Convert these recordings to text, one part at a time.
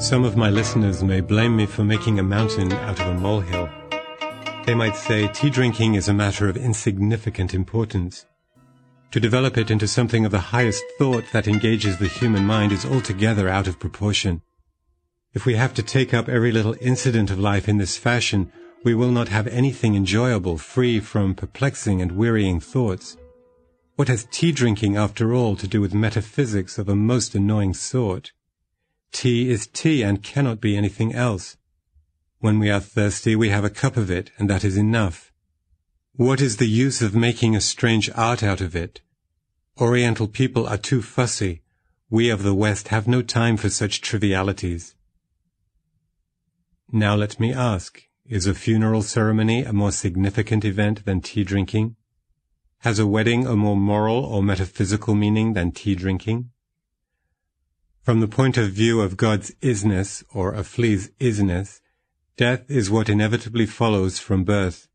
Some of my listeners may blame me for making a mountain out of a molehill. They might say tea drinking is a matter of insignificant importance. To develop it into something of the highest thought that engages the human mind is altogether out of proportion. If we have to take up every little incident of life in this fashion, we will not have anything enjoyable, free from perplexing and wearying thoughts. What has tea drinking, after all, to do with metaphysics of a most annoying sort? Tea is tea and cannot be anything else. When we are thirsty, we have a cup of it, and that is enough. What is the use of making a strange art out of it? Oriental people are too fussy. We of the West have no time for such trivialities. Now let me ask, is a funeral ceremony a more significant event than tea drinking? Has a wedding a more moral or metaphysical meaning than tea drinking? From the point of view of God's isness, or a flea's isness, death is what inevitably follows from birth.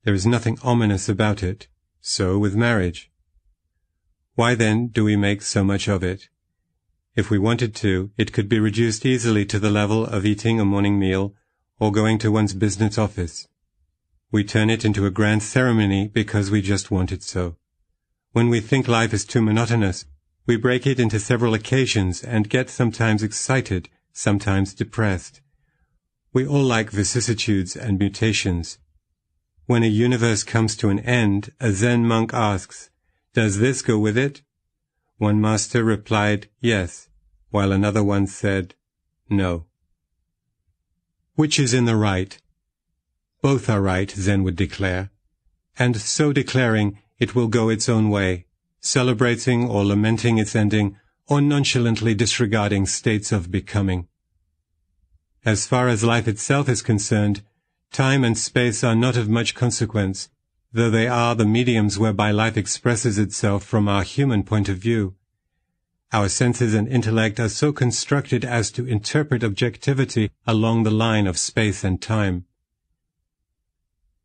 There is nothing ominous about it. So with marriage. Why then do we make so much of it? If we wanted to, it could be reduced easily to the level of eating a morning meal or going to one's business office. We turn it into a grand ceremony because we just want it so. When we think life is too monotonous, we break it into several occasions and get sometimes excited, sometimes depressed. We all like vicissitudes and mutations. When a universe comes to an end, a Zen monk asks, "Does this go with it?" One master replied, "Yes," while another one said, "No." Which is in the right? Both are right, Zen would declare, and so declaring, it will go its own way, celebrating or lamenting its ending, or nonchalantly disregarding states of becoming. As far as life itself is concerned, time and space are not of much consequence, though they are the mediums whereby life expresses itself from our human point of view. Our senses and intellect are so constructed as to interpret objectivity along the line of space and time.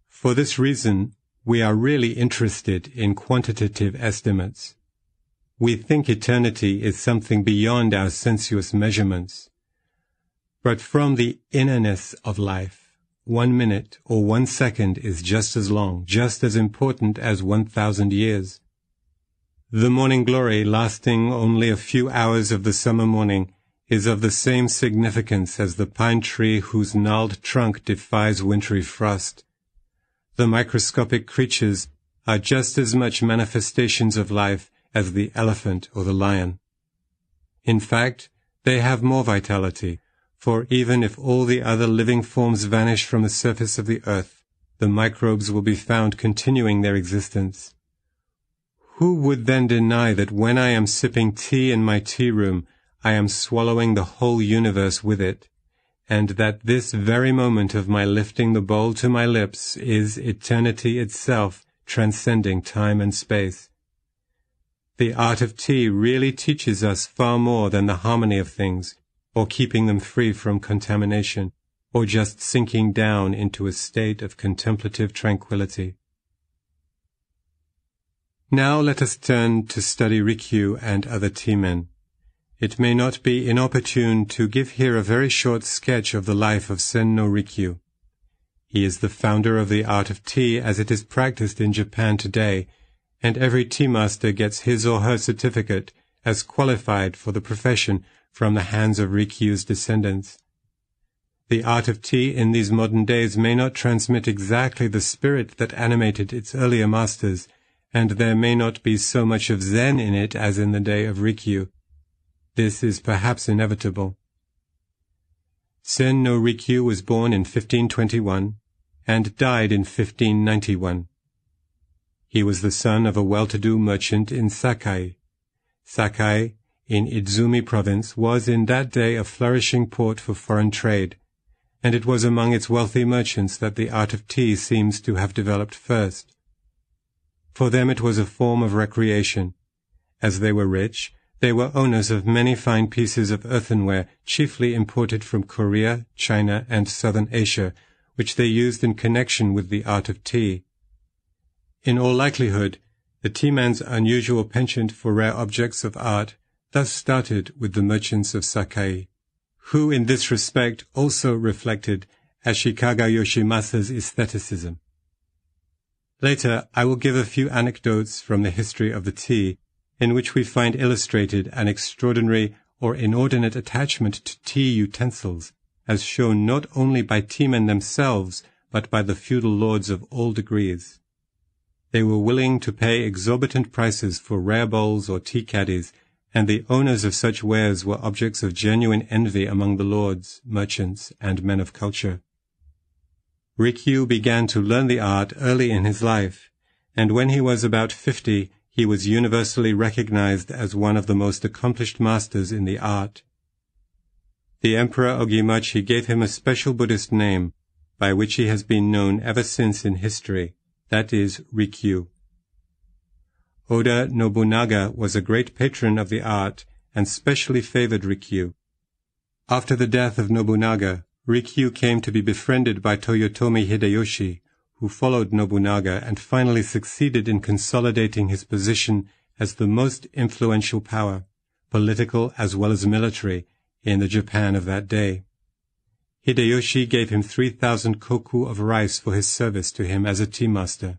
For this reason, we are really interested in quantitative estimates. We think eternity is something beyond our sensuous measurements. But from the innerness of life, 1 minute or 1 second is just as long, just as important as 1,000 years. The morning glory, lasting only a few hours of the summer morning, is of the same significance as the pine tree whose gnarled trunk defies wintry frost. The microscopic creatures are just as much manifestations of life as the elephant or the lion. In fact, they have more vitality, for even if all the other living forms vanish from the surface of the earth, the microbes will be found continuing their existence. Who would then deny that when I am sipping tea in my tea room, I am swallowing the whole universe with it, and that this very moment of my lifting the bowl to my lips is eternity itself, transcending time and space? The art of tea really teaches us far more than the harmony of things, or keeping them free from contamination, or just sinking down into a state of contemplative tranquility. Now let us turn to study Rikyu and other tea men. It may not be inopportune to give here a very short sketch of the life of Sen no Rikyu. He is the founder of the art of tea as it is practiced in Japan today, and every tea master gets his or her certificate as qualified for the profession from the hands of Rikyu's descendants. The art of tea in these modern days may not transmit exactly the spirit that animated its earlier masters, and there may not be so much of Zen in it as in the day of Rikyu. This is perhaps inevitable. Sen no Rikyu was born in 1521 and died in 1591. He was the son of a well-to-do merchant in Sakai. Sakai, in Idzumi province, was in that day a flourishing port for foreign trade, and it was among its wealthy merchants that the art of tea seems to have developed first. For them it was a form of recreation. As they were rich, they were owners of many fine pieces of earthenware, chiefly imported from Korea, China, and southern Asia, which they used in connection with the art of tea. In all likelihood, the tea man's unusual penchant for rare objects of art thus started with the merchants of Sakai, who in this respect also reflected Ashikaga Yoshimasa's aestheticism. Later, I will give a few anecdotes from the history of the tea, in which we find illustrated an extraordinary or inordinate attachment to tea utensils, as shown not only by teamen themselves, but by the feudal lords of all degrees. They were willing to pay exorbitant prices for rare bowls or tea caddies, and the owners of such wares were objects of genuine envy among the lords, merchants, and men of culture. Rikyu began to learn the art early in his life, and when he was about 50, he was universally recognized as one of the most accomplished masters in the art. The Emperor Ogimachi gave him a special Buddhist name, by which he has been known ever since in history, that is, Rikyu. Oda Nobunaga was a great patron of the art and specially favored Rikyu. After the death of Nobunaga, Rikyu came to be befriended by Toyotomi Hideyoshi, who followed Nobunaga and finally succeeded in consolidating his position as the most influential power, political as well as military, in the Japan of that day. Hideyoshi gave him 3,000 koku of rice for his service to him as a tea master.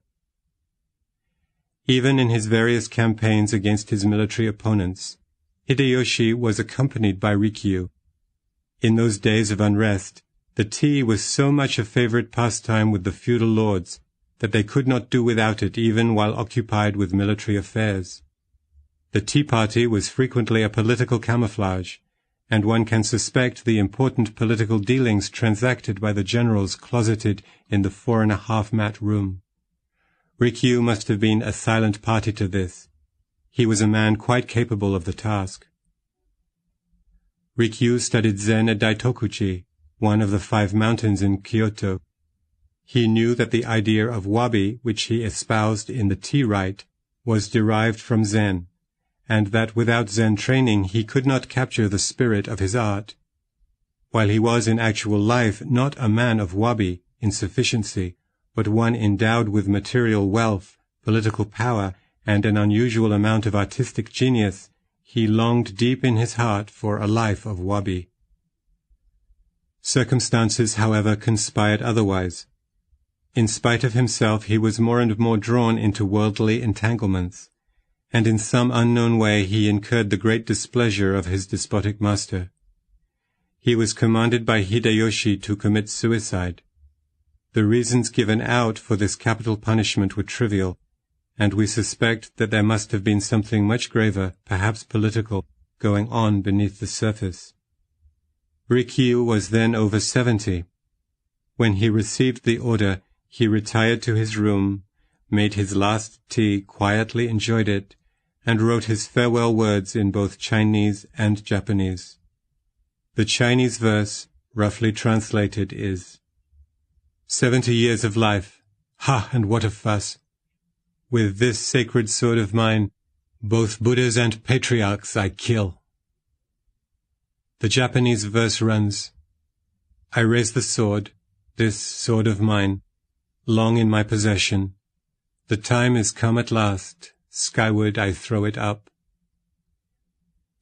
Even in his various campaigns against his military opponents, Hideyoshi was accompanied by Rikyu. In those days of unrest, the tea was so much a favorite pastime with the feudal lords that they could not do without it even while occupied with military affairs. The tea party was frequently a political camouflage, and one can suspect the important political dealings transacted by the generals closeted in the 4.5-mat room. Rikyu must have been a silent party to this. He was a man quite capable of the task. Rikyu studied Zen at Daitokuchi, one of the 5 mountains in Kyoto. He knew that the idea of wabi, which he espoused in the tea rite, was derived from Zen, and that without Zen training he could not capture the spirit of his art. While he was in actual life not a man of wabi in sufficiency, but one endowed with material wealth, political power, and an unusual amount of artistic genius, he longed deep in his heart for a life of wabi. Circumstances, however, conspired otherwise. In spite of himself, he was more and more drawn into worldly entanglements, and in some unknown way he incurred the great displeasure of his despotic master. He was commanded by Hideyoshi to commit suicide. The reasons given out for this capital punishment were trivial, and we suspect that there must have been something much graver, perhaps political, going on beneath the surface. Rikyu was then over 70. When he received the order, he retired to his room, made his last tea, quietly enjoyed it, and wrote his farewell words in both Chinese and Japanese. The Chinese verse, roughly translated, is, 70 years of life, ha, and what a fuss! With this sacred sword of mine, both Buddhas and patriarchs I kill. The Japanese verse runs, I raise the sword, this sword of mine, long in my possession. The time is come at last, skyward I throw it up.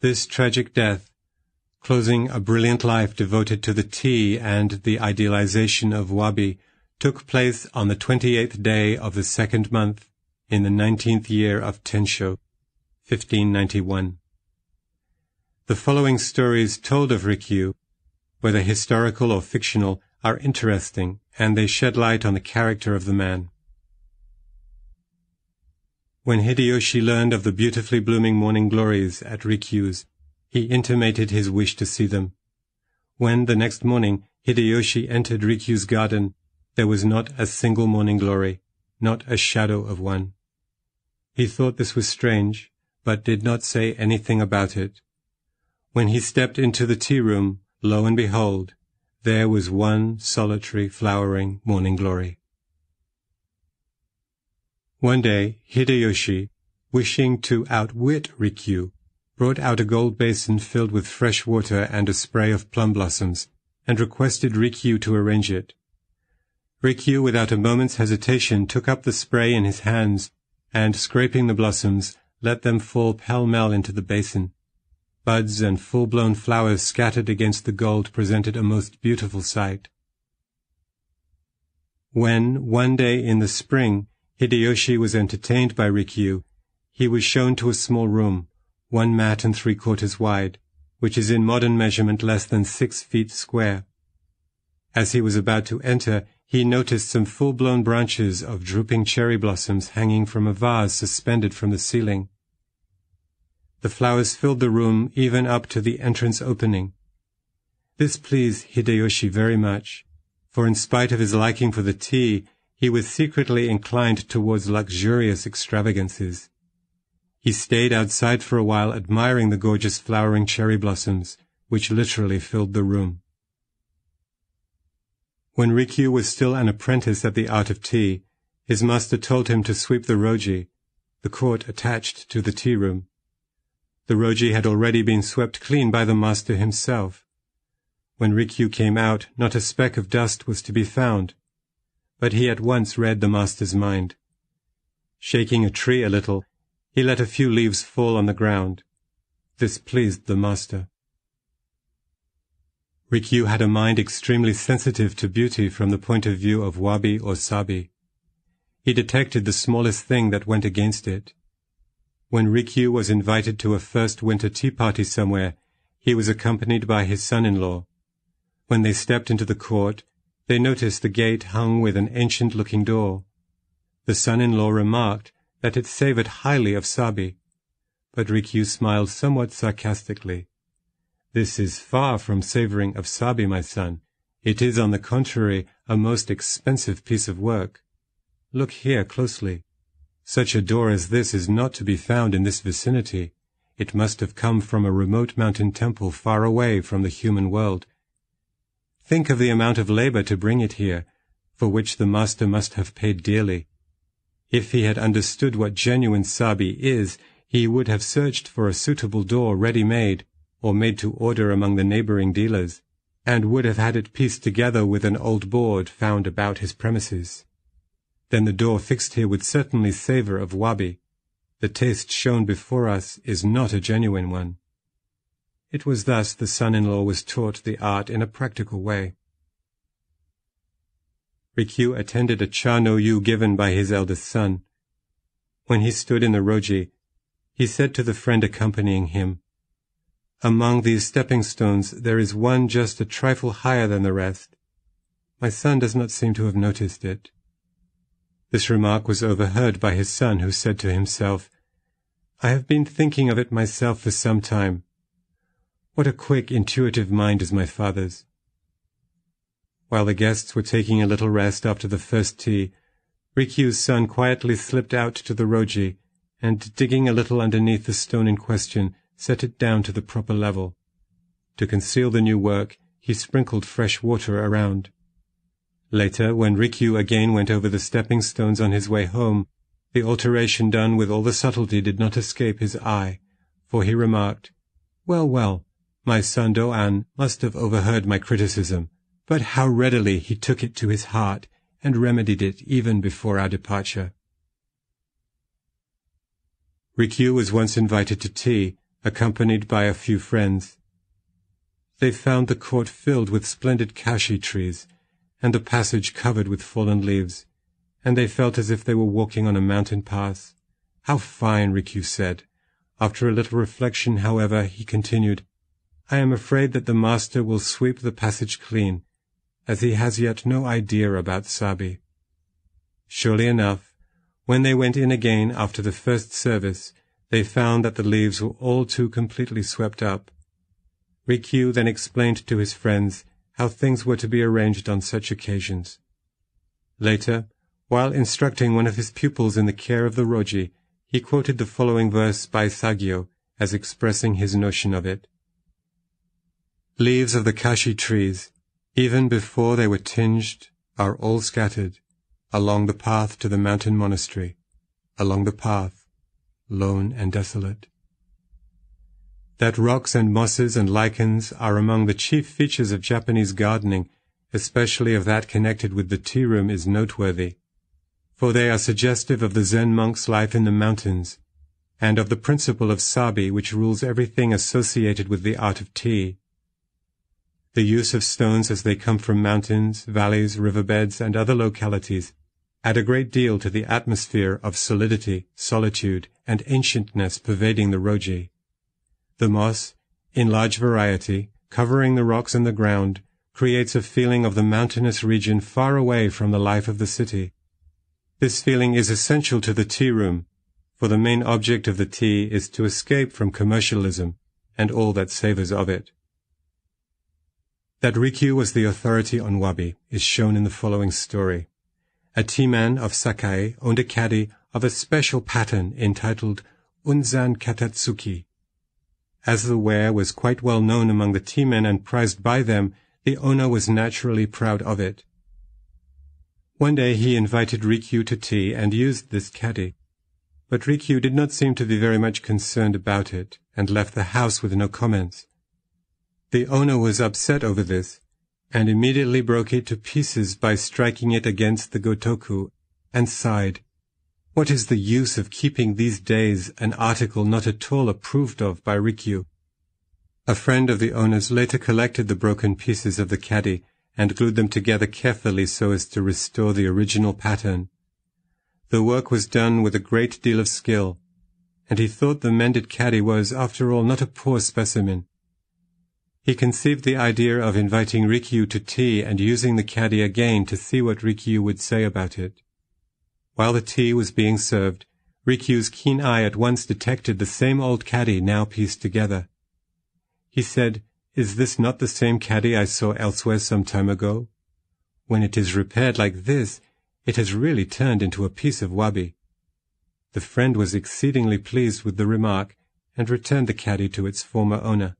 This tragic death, closing a brilliant life devoted to the tea and the idealization of wabi, took place on the 28th day of the 2nd month in the 19th year of Tensho, 1591. The following stories told of Rikyu, whether historical or fictional, are interesting, and they shed light on the character of the man. When Hideyoshi learned of the beautifully blooming morning glories at Rikyu's, he intimated his wish to see them. When, the next morning, Hideyoshi entered Rikyu's garden, there was not a single morning glory, not a shadow of one. He thought this was strange, but did not say anything about it. When he stepped into the tea room, lo and behold, there was one solitary flowering morning glory. One day, Hideyoshi, wishing to outwit Rikyu, brought out a gold basin filled with fresh water and a spray of plum blossoms, and requested Rikyu to arrange it. Rikyu, without a moment's hesitation, took up the spray in his hands, and, scraping the blossoms, let them fall pell-mell into the basin. Buds and full-blown flowers scattered against the gold presented a most beautiful sight. When, one day in the spring, Hideyoshi was entertained by Rikyu, he was shown to a small room, 1 mat and 3/4 wide, which is in modern measurement less than 6 feet square. As he was about to enter, he noticed some full-blown branches of drooping cherry blossoms hanging from a vase suspended from the ceiling. The flowers filled the room even up to the entrance opening. This pleased Hideyoshi very much, for in spite of his liking for the tea, he was secretly inclined towards luxurious extravagances. He stayed outside for a while admiring the gorgeous flowering cherry blossoms, which literally filled the room. When Rikyu was still an apprentice at the art of tea, his master told him to sweep the roji, the court attached to the tea room. The roji had already been swept clean by the master himself. When Rikyu came out, not a speck of dust was to be found, but he at once read the master's mind. Shaking a tree a little, he let a few leaves fall on the ground. This pleased the master. Rikyu had a mind extremely sensitive to beauty from the point of view of wabi or sabi. He detected the smallest thing that went against it. When Rikyu was invited to a first winter tea party somewhere, he was accompanied by his son-in-law. When they stepped into the court, they noticed the gate hung with an ancient-looking door. The son-in-law remarked that it savored highly of sabi, but Rikyu smiled somewhat sarcastically. "This is far from savoring of sabi, my son. It is, on the contrary, a most expensive piece of work. Look here closely. Such a door as this is not to be found in this vicinity. It must have come from a remote mountain temple far away from the human world. Think of the amount of labor to bring it here, for which the master must have paid dearly. If he had understood what genuine sabi is, he would have searched for a suitable door ready-made, or made to order among the neighboring dealers, and would have had it pieced together with an old board found about his premises. Then the door fixed here would certainly savor of wabi. The taste shown before us is not a genuine one." It was thus the son-in-law was taught the art in a practical way. Rikyu attended a cha-no-yu given by his eldest son. When he stood in the roji, he said to the friend accompanying him, "Among these stepping stones there is one just a trifle higher than the rest. My son does not seem to have noticed it." This remark was overheard by his son, who said to himself, "I have been thinking of it myself for some time. What a quick, intuitive mind is my father's." While the guests were taking a little rest after the first tea, Rikyu's son quietly slipped out to the roji, and digging a little underneath the stone in question, set it down to the proper level. To conceal the new work, he sprinkled fresh water around. Later, when Rikyu again went over the stepping stones on his way home, the alteration done with all the subtlety did not escape his eye, for he remarked, Well, my son Do-an must have overheard my criticism, but how readily he took it to his heart and remedied it even before our departure." Rikyu was once invited to tea, accompanied by a few friends. They found the court filled with splendid kashi trees, and the passage covered with fallen leaves, and they felt as if they were walking on a mountain pass. "How fine," Rikyu said. After a little reflection, however, he continued, "I am afraid that the master will sweep the passage clean, as he has yet no idea about sabi." Surely enough, when they went in again after the first service, they found that the leaves were all too completely swept up. Rikyu then explained to his friends how things were to be arranged on such occasions. Later, while instructing one of his pupils in the care of the roji, he quoted the following verse by Sagyo as expressing his notion of it. "Leaves of the kashi trees, even before they were tinged, are all scattered, along the path to the mountain monastery, along the path, lone and desolate." That rocks and mosses and lichens are among the chief features of Japanese gardening, especially of that connected with the tea room, is noteworthy, for they are suggestive of the Zen monk's life in the mountains, and of the principle of sabi which rules everything associated with the art of tea. The use of stones as they come from mountains, valleys, riverbeds, and other localities add a great deal to the atmosphere of solidity, solitude, and ancientness pervading the roji. The moss, in large variety, covering the rocks and the ground, creates a feeling of the mountainous region far away from the life of the city. This feeling is essential to the tea room, for the main object of the tea is to escape from commercialism and all that savors of it. That Rikyu was the authority on wabi is shown in the following story. A tea-man of Sakai owned a caddy of a special pattern entitled Unzan Katatsuki. As the ware was quite well known among the tea-men and prized by them, the owner was naturally proud of it. One day he invited Rikyu to tea and used this caddy, but Rikyu did not seem to be very much concerned about it and left the house with no comments. The owner was upset over this and immediately broke it to pieces by striking it against the gotoku and sighed, "What is the use of keeping these days an article not at all approved of by Rikyu?" A friend of the owner's later collected the broken pieces of the caddy and glued them together carefully so as to restore the original pattern. The work was done with a great deal of skill, and he thought the mended caddy was, after all, not a poor specimen. He conceived the idea of inviting Rikyu to tea and using the caddy again to see what Rikyu would say about it. While the tea was being served, Rikyu's keen eye at once detected the same old caddy now pieced together. He said, "Is this not the same caddy I saw elsewhere some time ago? When it is repaired like this, it has really turned into a piece of wabi." The friend was exceedingly pleased with the remark and returned the caddy to its former owner.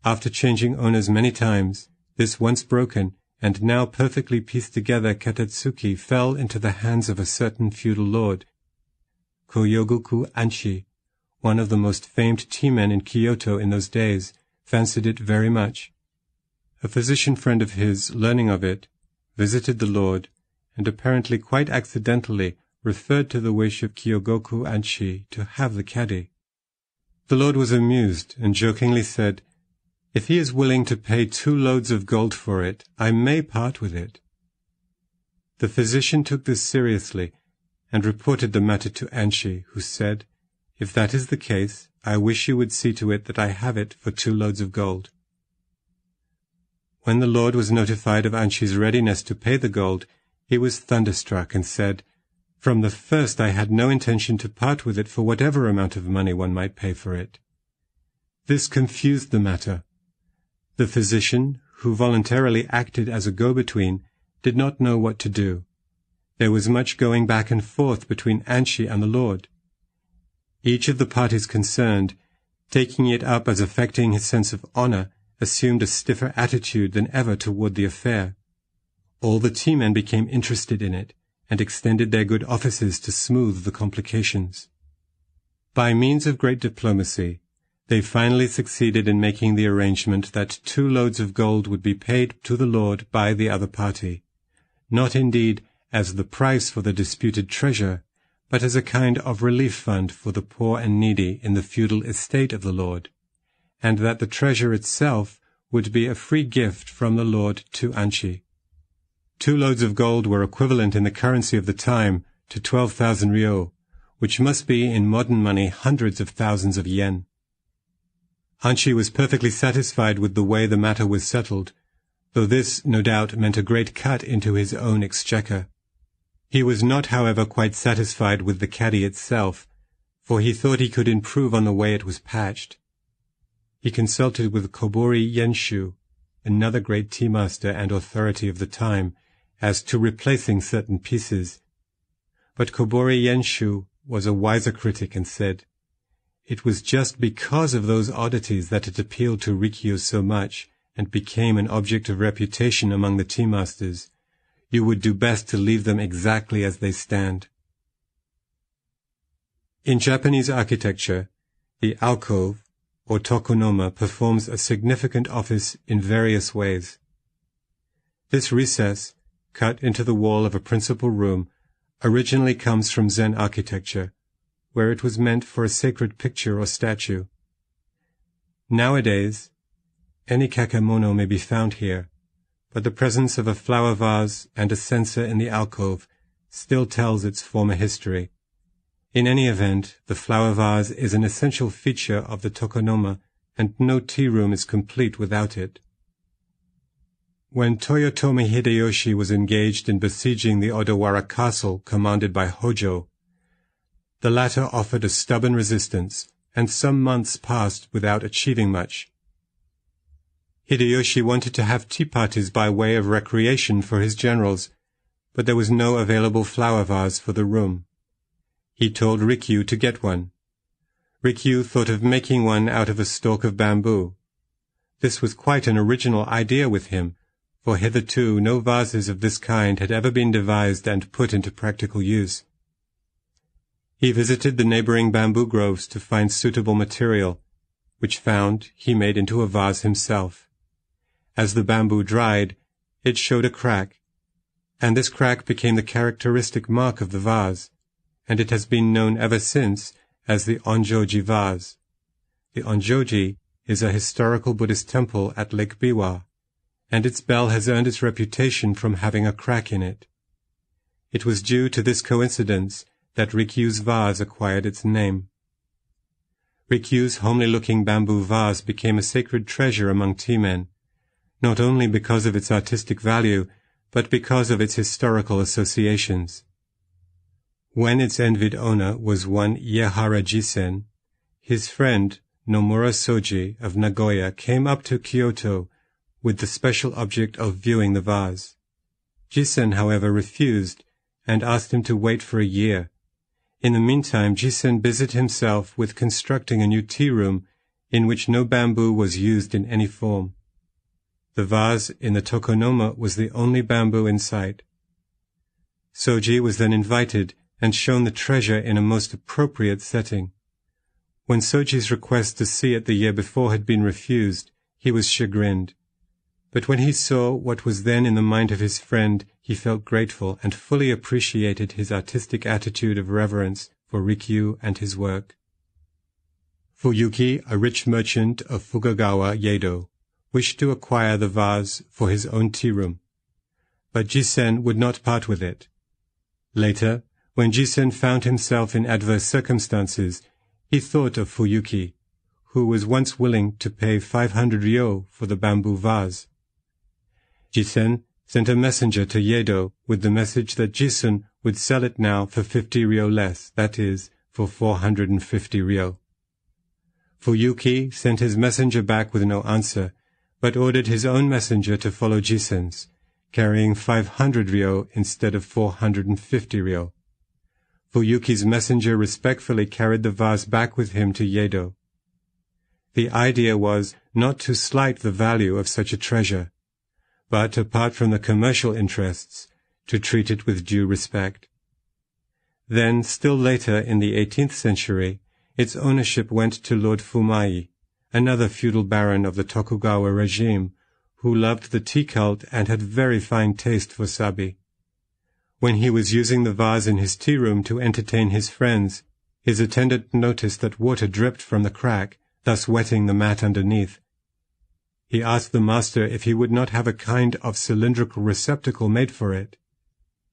After changing owners many times, this once broken and now perfectly pieced together katatsuki fell into the hands of a certain feudal lord. Koyogoku Anshi, one of the most famed tea-men in Kyoto in those days, fancied it very much. A physician friend of his, learning of it, visited the lord, and apparently quite accidentally referred to the wish of Kyogoku Anshi to have the caddy. The lord was amused and jokingly said, "If he is willing to pay 2 loads of gold for it, I may part with it." The physician took this seriously and reported the matter to Anshi, who said, "If that is the case, I wish you would see to it that I have it for 2 loads of gold." When the lord was notified of Anshi's readiness to pay the gold, he was thunderstruck and said, "From the first I had no intention to part with it for whatever amount of money one might pay for it." This confused the matter. The physician, who voluntarily acted as a go-between, did not know what to do. There was much going back and forth between Anshi and the lord. Each of the parties concerned, taking it up as affecting his sense of honor, assumed a stiffer attitude than ever toward the affair. All the tea-men became interested in it, and extended their good offices to smooth the complications. By means of great diplomacy, they finally succeeded in making the arrangement that 2 loads of gold would be paid to the lord by the other party, not indeed as the price for the disputed treasure, but as a kind of relief fund for the poor and needy in the feudal estate of the lord, and that the treasure itself would be a free gift from the lord to Anshi. 2 loads of gold were equivalent in the currency of the time to 12,000 ryo, which must be in modern money hundreds of thousands of yen. Anshi was perfectly satisfied with the way the matter was settled, though this, no doubt, meant a great cut into his own exchequer. He was not, however, quite satisfied with the caddy itself, for he thought he could improve on the way it was patched. He consulted with Kobori Yenshu, another great tea-master and authority of the time, as to replacing certain pieces. But Kobori Yenshu was a wiser critic and said, "It was just because of those oddities that it appealed to Rikyu so much and became an object of reputation among the tea-masters. You would do best to leave them exactly as they stand." In Japanese architecture, the alcove, or tokonoma, performs a significant office in various ways. This recess, cut into the wall of a principal room, originally comes from Zen architecture, where it was meant for a sacred picture or statue. Nowadays, any kakemono may be found here, but the presence of a flower vase and a censer in the alcove still tells its former history. In any event, the flower vase is an essential feature of the tokonoma, and no tea room is complete without it. When Toyotomi Hideyoshi was engaged in besieging the Odawara castle commanded by Hojo, the latter offered a stubborn resistance, and some months passed without achieving much. Hideyoshi wanted to have tea parties by way of recreation for his generals, but there was no available flower vase for the room. He told Rikyu to get one. Rikyu thought of making one out of a stalk of bamboo. This was quite an original idea with him, for hitherto no vases of this kind had ever been devised and put into practical use. He visited the neighboring bamboo groves to find suitable material, which found, he made into a vase himself. As the bamboo dried, it showed a crack, and this crack became the characteristic mark of the vase, and it has been known ever since as the Onjôji vase. The Onjôji is a historical Buddhist temple at Lake Biwa, and its bell has earned its reputation from having a crack in it. It was due to this coincidence that Rikyu's vase acquired its name. Rikyu's homely-looking bamboo vase became a sacred treasure among tea men, not only because of its artistic value, but because of its historical associations. When its envied owner was one Iehara Jisen, his friend Nomura Soji of Nagoya came up to Kyoto with the special object of viewing the vase. Jisen, however, refused and asked him to wait for a year. In the meantime, Jisen busied himself with constructing a new tea room in which no bamboo was used in any form. The vase in the tokonoma was the only bamboo in sight. Soji was then invited and shown the treasure in a most appropriate setting. When Soji's request to see it the year before had been refused, he was chagrined. But when he saw what was then in the mind of his friend, he felt grateful and fully appreciated his artistic attitude of reverence for Rikyu and his work. Fuyuki, a rich merchant of Fukagawa, Yedo, wished to acquire the vase for his own tea room, but Jisen would not part with it. Later, when Jisen found himself in adverse circumstances, he thought of Fuyuki, who was once willing to pay 500 ryo for the bamboo vase. Jisen sent a messenger to Yedo with the message that Jisen would sell it now for 50 ryo less, that is, for 450 ryo. Fuyuki sent his messenger back with no answer, but ordered his own messenger to follow Jisen's, carrying 500 ryo instead of 450 ryo. Fuyuki's messenger respectfully carried the vase back with him to Yedo. The idea was not to slight the value of such a treasure, but, apart from the commercial interests, to treat it with due respect. Then, still later in the 18th century, its ownership went to Lord Fumai, another feudal baron of the Tokugawa regime, who loved the tea cult and had very fine taste for sabi. When he was using the vase in his tea room to entertain his friends, his attendant noticed that water dripped from the crack, thus wetting the mat underneath. He asked the master if he would not have a kind of cylindrical receptacle made for it.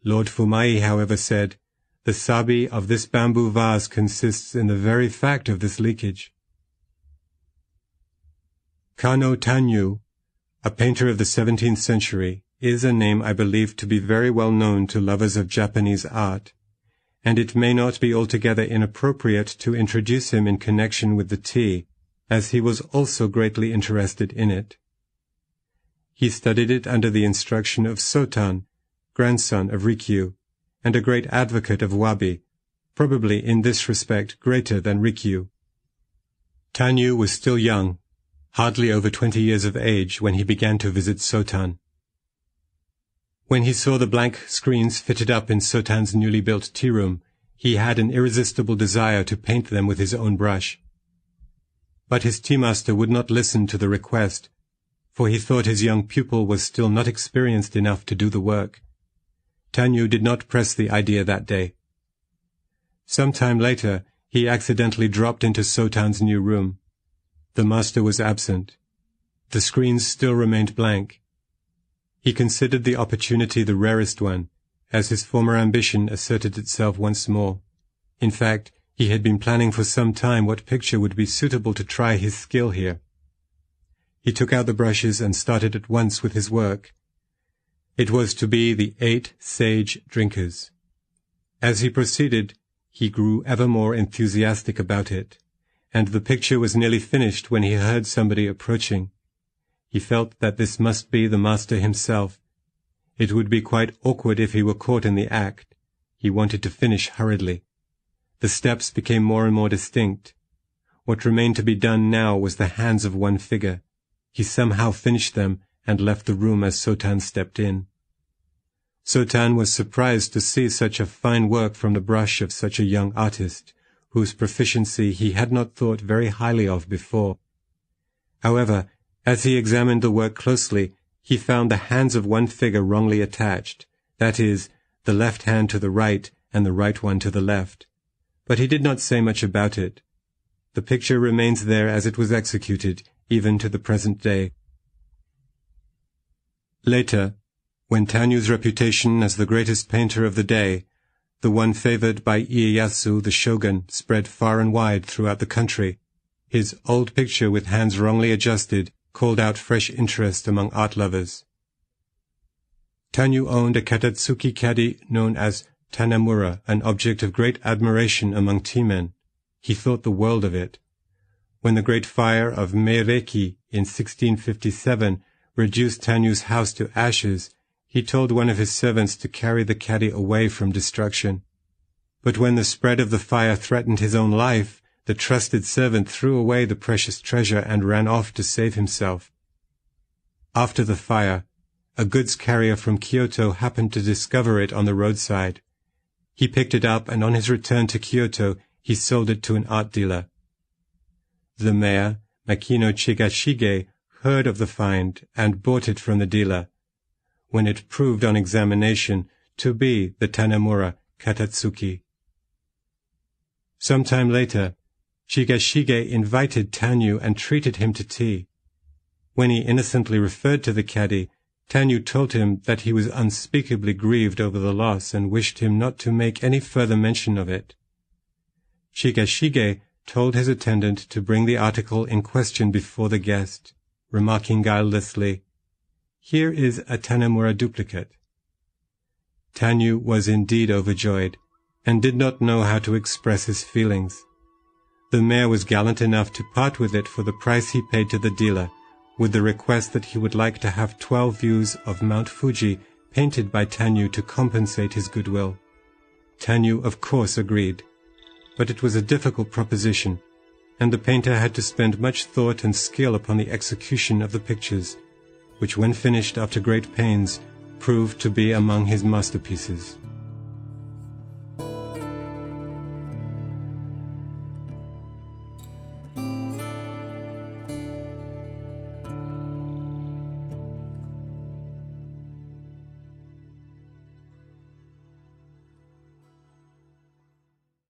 Lord Fumai, however, said, "The sabi of this bamboo vase consists in the very fact of this leakage." Kanô Tannyu, a painter of the 17th century, is a name I believe to be very well known to lovers of Japanese art, and it may not be altogether inappropriate to introduce him in connection with the tea, as he was also greatly interested in it. He studied it under the instruction of Sotan, grandson of Rikyu, and a great advocate of wabi, probably in this respect greater than Rikyu. Tannyu was still young, hardly over 20 years of age, when he began to visit Sotan. When he saw the blank screens fitted up in Sotan's newly built tea room, he had an irresistible desire to paint them with his own brush. But his tea-master would not listen to the request, for he thought his young pupil was still not experienced enough to do the work. Tannyu did not press the idea that day. Some time later, he accidentally dropped into Sotan's new room. The master was absent. The screens still remained blank. He considered the opportunity the rarest one, as his former ambition asserted itself once more. In fact, he had been planning for some time what picture would be suitable to try his skill here. He took out the brushes and started at once with his work. It was to be the 8 sage drinkers. As he proceeded, he grew ever more enthusiastic about it, and the picture was nearly finished when he heard somebody approaching. He felt that this must be the master himself. It would be quite awkward if he were caught in the act. He wanted to finish hurriedly. The steps became more and more distinct. What remained to be done now was the hands of one figure. He somehow finished them and left the room as Sotan stepped in. Sotan was surprised to see such a fine work from the brush of such a young artist, whose proficiency he had not thought very highly of before. However, as he examined the work closely, he found the hands of one figure wrongly attached, that is, the left hand to the right and the right one to the left. But he did not say much about it. The picture remains there as it was executed, even to the present day. Later, when Tanyu's reputation as the greatest painter of the day, the one favored by Ieyasu the shogun, spread far and wide throughout the country, his old picture with hands wrongly adjusted called out fresh interest among art lovers. Tannyu owned a katatsuki caddy known as Tanemura, an object of great admiration among tea-men. He thought the world of it. When the great fire of Meireki in 1657 reduced Tanyu's house to ashes, he told one of his servants to carry the caddy away from destruction. But when the spread of the fire threatened his own life, the trusted servant threw away the precious treasure and ran off to save himself. After the fire, a goods carrier from Kyoto happened to discover it on the roadside. He picked it up, and on his return to Kyoto, he sold it to an art dealer. The mayor, Makino Chigashige, heard of the find and bought it from the dealer, when it proved on examination to be the Tanemura Katatsuki. Some time later, Chigashige invited Tannyu and treated him to tea. When he innocently referred to the caddy, Tannyu told him that he was unspeakably grieved over the loss and wished him not to make any further mention of it. Chigashige told his attendant to bring the article in question before the guest, remarking guilelessly, "Here is a Tanemura duplicate." Tannyu was indeed overjoyed, and did not know how to express his feelings. The mayor was gallant enough to part with it for the price he paid to the dealer, with the request that he would like to have 12 views of Mount Fuji painted by Tannyu to compensate his goodwill. Tannyu, of course, agreed, but it was a difficult proposition, and the painter had to spend much thought and skill upon the execution of the pictures, which, when finished after great pains, proved to be among his masterpieces.